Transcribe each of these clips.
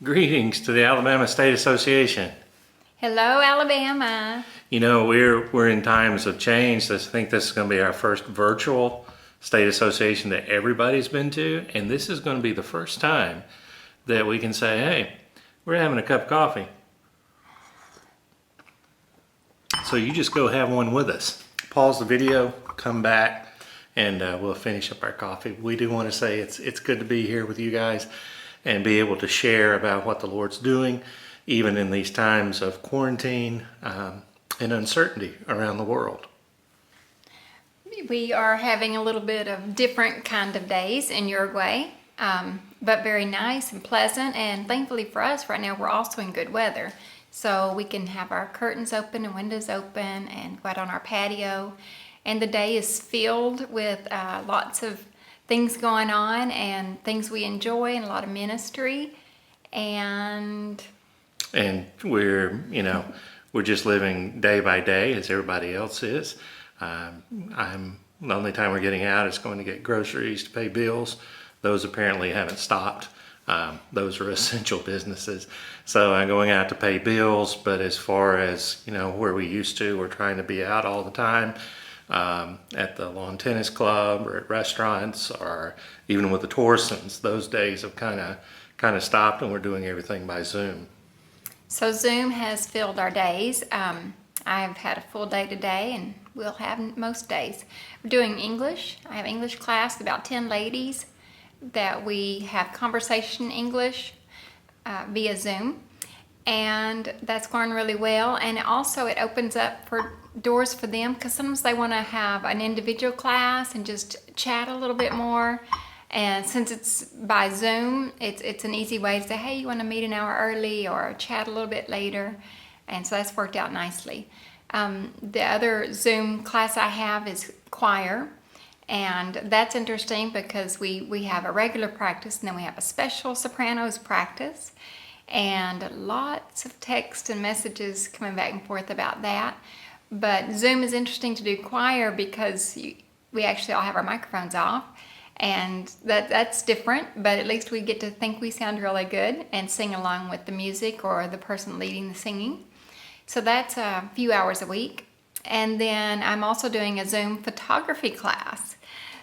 Greetings to the Alabama State Association. Hello, Alabama. You know, we're in times of change. I think this is going to be our first virtual state association that everybody's been to, and this is going to be the first time that we can say, hey, we're having a cup of coffee. So you just go have one with us. Pause the video, come back, and we'll finish up our coffee. We do want to say it's good to be here with you guys and be able to share about what the Lord's doing, even in these times of quarantine and uncertainty around the world. We are having a little bit of different kind of days in Uruguay, but very nice and pleasant. And thankfully for us right now, we're also in good weather. So we can have our curtains open and windows open and go out on our patio. And the day is filled with lots of things going on and things we enjoy and a lot of ministry. And we're just living day by day as everybody else is. The only time we're getting out is going to get groceries to pay bills. Those apparently haven't stopped. Those are essential businesses. So I'm going out to pay bills, but as far as, where we used to, we're trying to be out all the time. At the lawn tennis club or at restaurants or even with the Torsons, those days have kind of stopped, and we're doing everything by Zoom. So Zoom has filled our days. I've had a full day today, and we'll have most days. We're doing English. I have English class with about 10 ladies that we have conversation English via Zoom, and that's going really well. And also it opens up for doors for them because sometimes they want to have an individual class and just chat a little bit more. And since it's by Zoom, it's an easy way to say, hey, you want to meet an hour early or chat a little bit later. And so that's worked out nicely. The other Zoom class I have is choir. And that's interesting because we have a regular practice and then we have a special sopranos practice. And lots of text and messages coming back and forth about that. But Zoom is interesting to do choir because we actually all have our microphones off. And that's different, but at least we get to think we sound really good and sing along with the music or the person leading the singing. So that's a few hours a week. And then I'm also doing a Zoom photography class.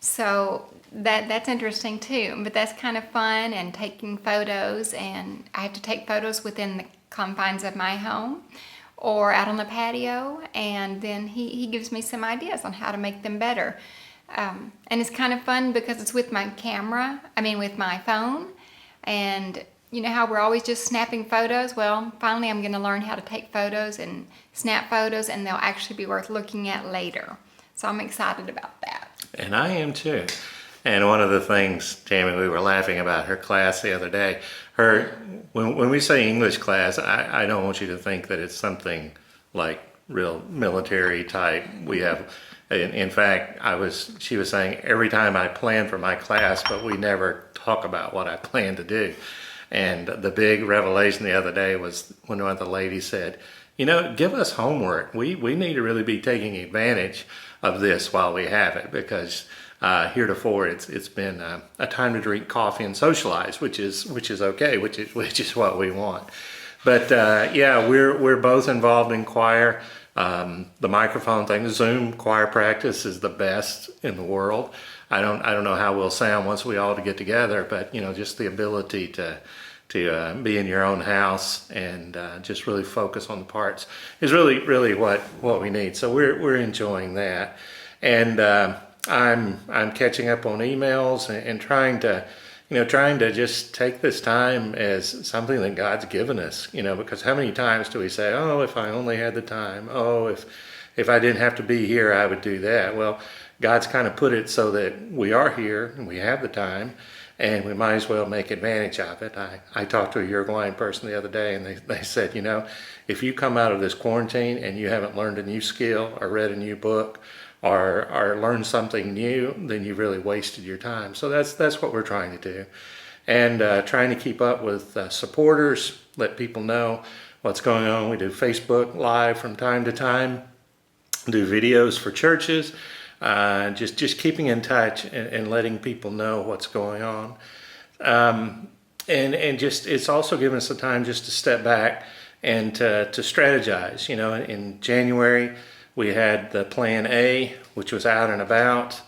So that's interesting too, but that's kind of fun and taking photos, and I have to take photos within the confines of my home or out on the patio, and then he gives me some ideas on how to make them better. And it's kind of fun because it's with my with my phone. And you know how we're always just snapping photos? Well, finally I'm going to learn how to take photos and snap photos, and they'll actually be worth looking at later. So I'm excited about that. And I am too. And one of the things, Tammy, we were laughing about her class the other day. When we say English class, I don't want you to think that it's something like real military type. We have, in fact, she was saying every time I plan for my class, but we never talk about what I plan to do. And the big revelation the other day was when one of the ladies said, give us homework. We need to really be taking advantage of this while we have it, because heretofore it's been a time to drink coffee and socialize, which is okay, which is what we want. But we're both involved in choir. The microphone thing, Zoom choir practice is the best in the world. I don't know how we'll sound once we all get together, but just the ability to be in your own house and just really focus on the parts is really what we need. So we're enjoying that, and I'm catching up on emails and trying to just take this time as something that God's given us, because how many times do we say, oh, if I only had the time, oh, if I didn't have to be here, I would do that. Well, God's kind of put it so that we are here and we have the time, and we might as well make advantage of it. I talked to a Uruguayan person the other day, and they said, if you come out of this quarantine and you haven't learned a new skill or read a new book or learned something new, then you've really wasted your time. So that's what we're trying to do. And trying to keep up with supporters, let people know what's going on. We do Facebook Live from time to time, do videos for churches, just keeping in touch and letting people know what's going on. and just it's also given us the time just to step back and to strategize. You know, in January we had the plan A, which was out and about.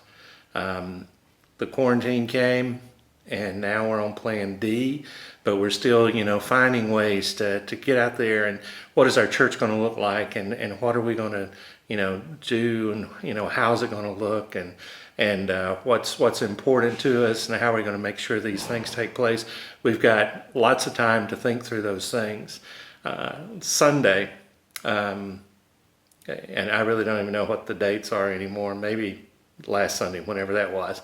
The quarantine came, and now we're on plan D, but we're still, you know, finding ways to get out there, and what is our church going to look like, and what are we going to, you know, do, and, you know, how's it going to look, and what's important to us, and how are we going to make sure these things take place. We've got lots of time to think through those things. Sunday, and I really don't even know what the dates are anymore, maybe last Sunday, whenever that was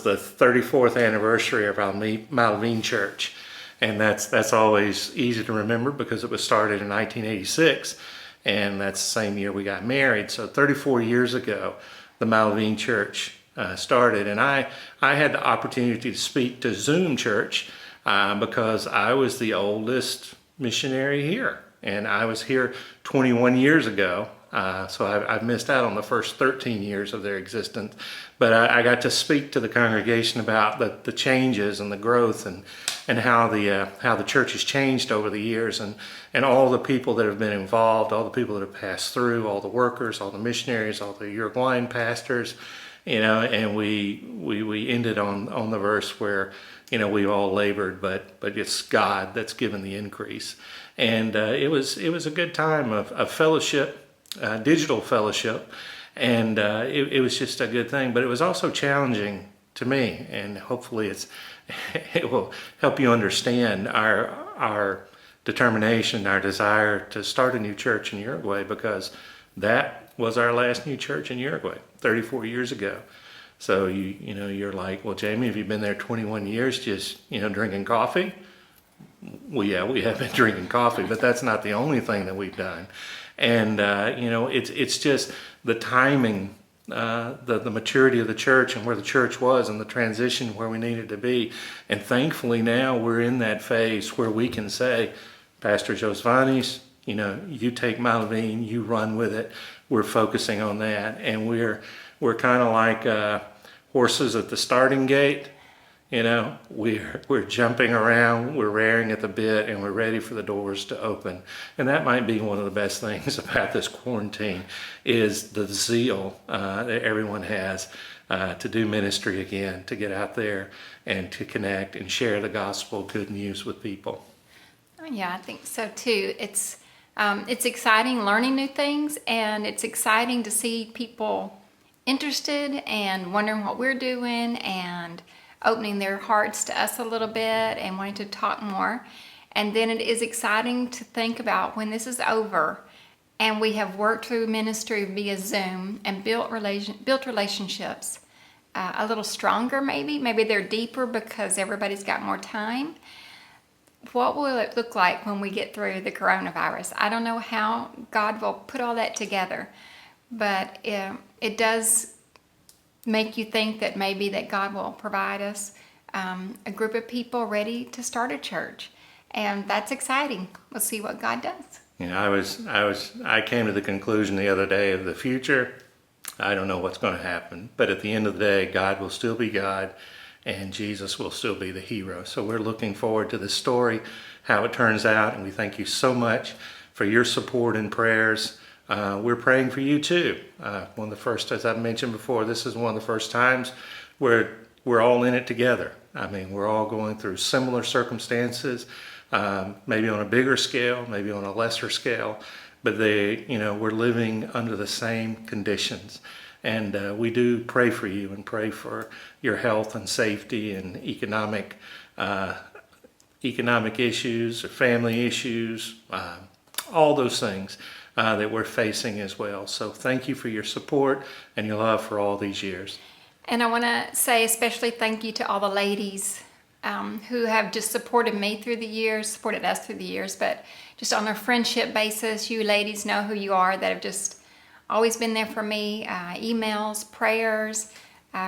the 34th anniversary of our Malvine Church. And that's always easy to remember because it was started in 1986, and that's the same year we got married. So 34 years ago, the Malvine Church started, and I had the opportunity to speak to Zoom Church because I was the oldest missionary here, and I was here 21 years ago. So I've missed out on the first 13 years of their existence, but I got to speak to the congregation about the changes and the growth and how the church has changed over the years, and all the people that have been involved, all the people that have passed through, all the workers, all the missionaries, all the Uruguayan pastors, you know, and we ended on the verse where, you know, we've all labored, but it's God that's given the increase. And it was a good time of fellowship. Digital fellowship, and it was just a good thing, but it was also challenging to me, and hopefully it will help you understand our determination, our desire to start a new church in Uruguay, because that was our last new church in Uruguay 34 years ago. So you know, you're like, well, Jamie, have you been there 21 years just, you know, drinking coffee? Well, yeah, we have been drinking coffee, but that's not the only thing that we've done. And you know, it's just the timing, the maturity of the church and where the church was, and the transition where we needed to be. And thankfully now we're in that phase where we can say, Pastor Josvanis, you know, you take Malvine, you run with it. We're focusing on that, and we're kind of like horses at the starting gate. You know, we're jumping around, we're raring at the bit, and we're ready for the doors to open. And that might be one of the best things about this quarantine, is the zeal that everyone has to do ministry again, to get out there and to connect and share the gospel good news with people. Yeah, I think so too. It's exciting learning new things, and it's exciting to see people interested and wondering what we're doing, and opening their hearts to us a little bit and wanting to talk more. And then it is exciting to think about when this is over and we have worked through ministry via Zoom and built relationships a little stronger, maybe they're deeper because everybody's got more time. What will it look like when we get through the coronavirus? I don't know how God will put all that together, but it does make you think that maybe that God will provide us a group of people ready to start a church, and that's exciting. We'll see what God does. You know, I came to the conclusion the other day of the future. I don't know what's going to happen, but at the end of the day, God will still be God, and Jesus will still be the hero. So we're looking forward to this story, how it turns out, and we thank you so much for your support and prayers. We're praying for you too. One of the first, as I've mentioned before, this is one of the first times where we're all in it together. I mean, we're all going through similar circumstances, maybe on a bigger scale, maybe on a lesser scale, but we're living under the same conditions. And we do pray for you and pray for your health and safety and economic issues, or family issues, all those things that we're facing as well. So thank you for your support and your love for all these years. And I want to say especially thank you to all the ladies who have just supported me through the years, supported us through the years, but just on a friendship basis, you ladies know who you are, that have just always been there for me. Emails, prayers,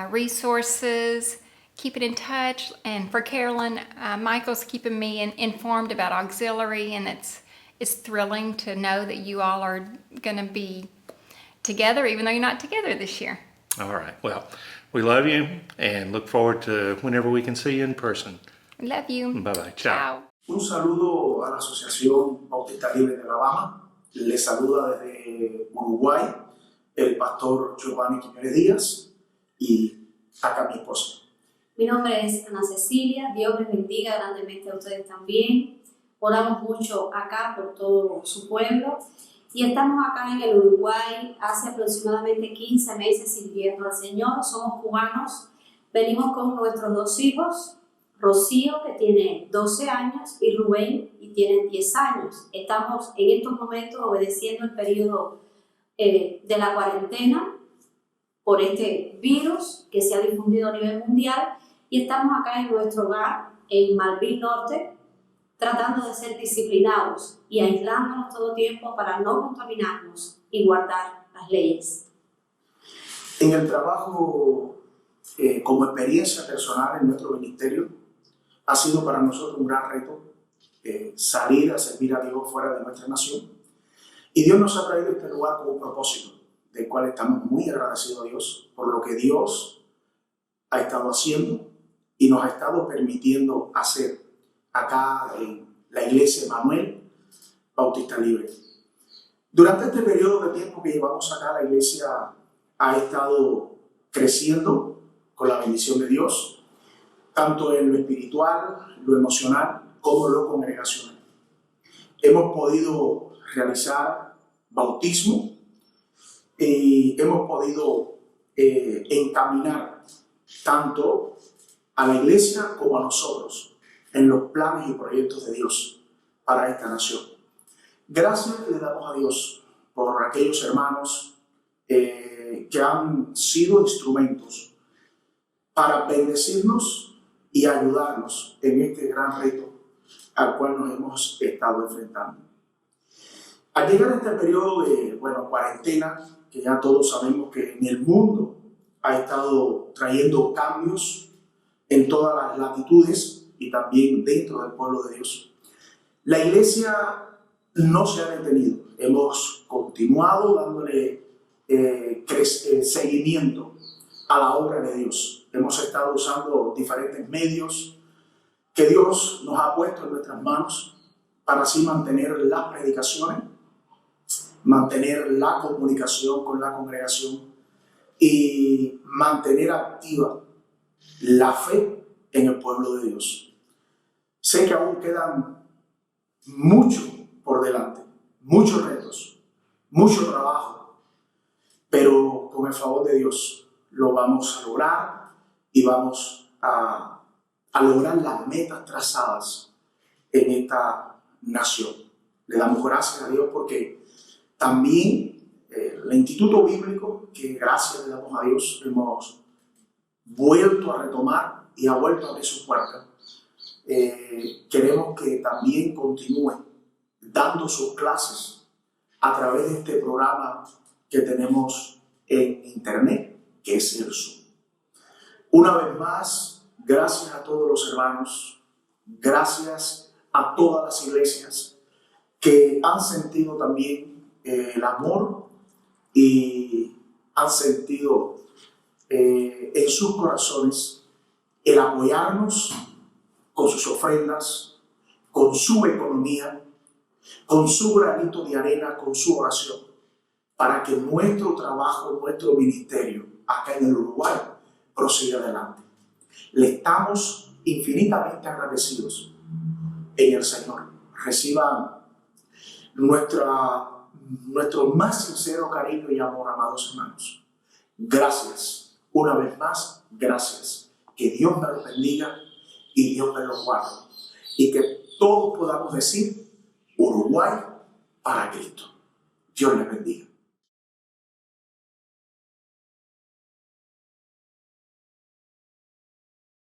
resources, keeping in touch. And for Carolyn, Michael's keeping me informed about auxiliary, and it's thrilling to know that you all are going to be together, even though you're not together this year. All right. Well, we love you and look forward to whenever we can see you in person. Love you. Bye-bye. Ciao. Ciao. Un saludo a la Asociación Bautista Libre de Alabama. Les saluda desde Uruguay el pastor Giovanni Quiñones Díaz y acá mi esposa. Mi nombre es Ana Cecilia, Dios les bendiga grandemente a ustedes también. Oramos mucho acá por todo su pueblo y estamos acá en el Uruguay hace aproximadamente 15 meses sirviendo al Señor. Somos cubanos, venimos con nuestros 2 hijos, Rocío, que tiene 12 años, y Rubén, y tiene 10 años. Estamos en estos momentos obedeciendo el periodo de la cuarentena por este virus que se ha difundido a nivel mundial y estamos acá en nuestro hogar, en Malvin Norte, tratando de ser disciplinados y aislándonos todo tiempo para no contaminarnos y guardar las leyes. En el trabajo, como experiencia personal en nuestro ministerio, ha sido para nosotros un gran reto salir a servir a Dios fuera de nuestra nación. Y Dios nos ha traído a este lugar con un propósito, del cual estamos muy agradecidos a Dios por lo que Dios ha estado haciendo y nos ha estado permitiendo hacer acá en la iglesia Emanuel Bautista Libre. Durante este periodo de tiempo que llevamos acá, la iglesia ha estado creciendo con la bendición de Dios, tanto en lo espiritual, lo emocional, como lo congregacional. Hemos podido realizar bautismo y hemos podido encaminar tanto a la iglesia como a nosotros en los planes y proyectos de Dios para esta nación. Gracias le damos a Dios por aquellos hermanos que han sido instrumentos para bendecirnos y ayudarnos en este gran reto al cual nos hemos estado enfrentando. Al llegar a este periodo de cuarentena, que ya todos sabemos que en el mundo ha estado trayendo cambios en todas las latitudes y también dentro del pueblo de Dios, la iglesia no se ha detenido. Hemos continuado dándole seguimiento a la obra de Dios. Hemos estado usando diferentes medios que Dios nos ha puesto en nuestras manos para así mantener las predicaciones, mantener la comunicación con la congregación y mantener activa la fe en el pueblo de Dios. Sé que aún quedan mucho por delante, muchos retos, mucho trabajo, pero con el favor de Dios lo vamos a lograr y vamos a lograr las metas trazadas en esta nación. Le damos gracias a Dios porque también el Instituto Bíblico, que gracias le damos a Dios, hemos vuelto a retomar y ha vuelto a abrir sus puertas. Queremos que también continúe dando sus clases a través de este programa que tenemos en internet, que es el Zoom. Una vez más, gracias a todos los hermanos, gracias a todas las iglesias que han sentido también el amor y han sentido en sus corazones el apoyarnos con sus ofrendas, con su economía, con su granito de arena, con su oración, para que nuestro trabajo, nuestro ministerio acá en el Uruguay prosiga adelante. Le estamos infinitamente agradecidos en el Señor. Reciban nuestro más sincero cariño y amor, amados hermanos. Gracias, una vez más, gracias. Que Dios me los bendiga y Dios me los guarde. Y que todos podamos decir, Uruguay para Cristo. Dios les bendiga.